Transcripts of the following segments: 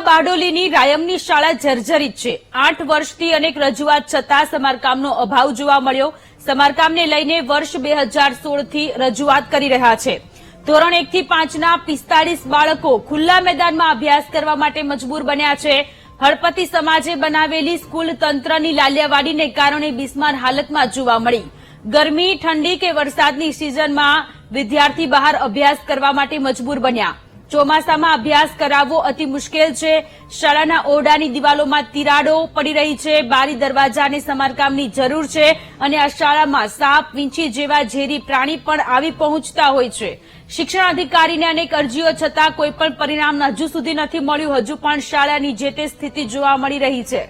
બારડોલીની રાયમની શાળા જર્જરિત છે। 8 વર્ષથી અનેક રજૂઆત છતાં સમારકામનો અભાવ જોવા મળ્યો। સમારકામને લઈને વર્ષ 2016 થી રજૂઆત કરી રહ્યા છે। ધોરણ 1 થી 5ના 45 બાળકો ખુલ્લા મેદાનમાં અભ્યાસ કરવા માટે મજબૂર બન્યા છે। હળપતિ સમાજે બનાવેલી સ્કૂલ તંત્રની લાલિયાવાડીને કારણે બિસ્માર હાલતમાં જોવા મળી। ગરમી, ઠંડી કે વરસાદની સિઝનમાં વિદ્યાર્થી બહાર અભ્યાસ કરવા માટે મજબૂર બન્યા। ચોમાસામાં અભ્યાસ કરાવવો અતિ મુશ્કેલ છે। શાળાના ઓરડાની દિવાલોમાં તિરાડો પડી રહી છે। બારી દરવાજાને સમારકામની જરૂર છે અને આ શાળામાં સાપ, વીંછી જેવા ઝેરી પ્રાણી પણ આવી પહોંચતા હોય છે। શિક્ષણ અધિકારીને અનેક અરજીઓ છતાં કોઈ પણ પરિણામ હજુ સુધી નથી મળ્યું। હજુ પણ શાળાની જે તે સ્થિતિ જોવા મળી રહી છે।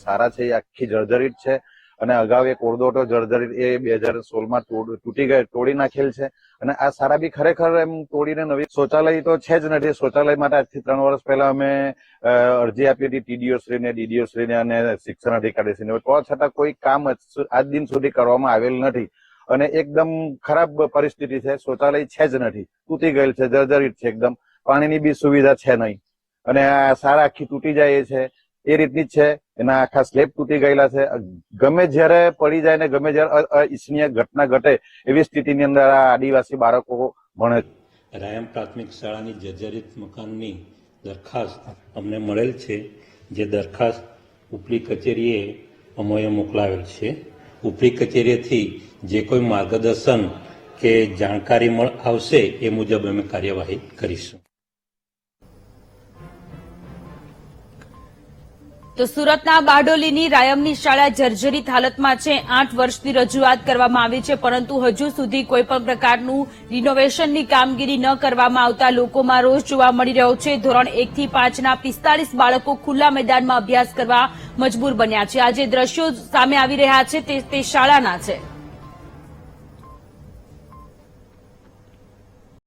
સારા છે, આખી જર્જરિત છે અને અગાઉ એક ઓરડો જર્જરિત એ 2016માં તોડી નાખેલ છે અને આ સારા બી ખરેખર એમ તોડીને નવી શૌચાલય તો છે જ નથી। શૌચાલય માટે આજથી 3 વર્ષ પહેલા અમે અરજી આપી હતી ટીડીઓ શ્રીને, ડીડીઓ શ્રીને અને શિક્ષણ અધિકારી શ્રીને, તો છતાં કોઈ કામ આજ દિન સુધી કરવામાં આવેલ નથી અને એકદમ ખરાબ પરિસ્થિતિ છે। શૌચાલય છે જ નથી, તૂટી ગયેલ છે, જર્જરિત છે એકદમ, પાણીની બી સુવિધા છે નહીં અને આ સારા આખી તૂટી જાય છે એ રીતની જ છે। એના આખા સ્લેબ તૂટી ગયેલા છે। ગમે જ્યારે પડી જાય ને ગમે જ્યારે અનિચ્છનીય ઘટના ઘટે એવી સ્થિતિની અંદર આ આદિવાસી બાળકો ભણે છે। રાયમ પ્રાથમિક શાળાની જર્જરિત મકાનની દરખાસ્ત અમને મળેલ છે, જે દરખાસ્ત ઉપલી કચેરીએ અમોએ મોકલાવેલ છે। ઉપલી કચેરીથી જે કોઈ માર્ગદર્શન કે જાણકારી આવશે એ મુજબ અમે કાર્યવાહી કરીશું। તો સુરતના બારડોલીની રાયમની શાળા જર્જરિત હાલતમાં છે। 8 વર્ષથી રજૂઆત કરવામાં આવી છે, પરંતુ હજુ સુધી કોઈ પણ પ્રકારનું રિનોવેશનની કામગીરી ન કરવામાં આવતા લોકોમાં રોષ જોવા મળી રહ્યો છે। ધોરણ 1 થી 5ના 45 બાળકો ખુલ્લા મેદાનમાં અભ્યાસ કરવા મજબૂર બન્યા છે। આ જે દ્રશ્યો સામે આવી રહ્યા છે તે શાળાના છે।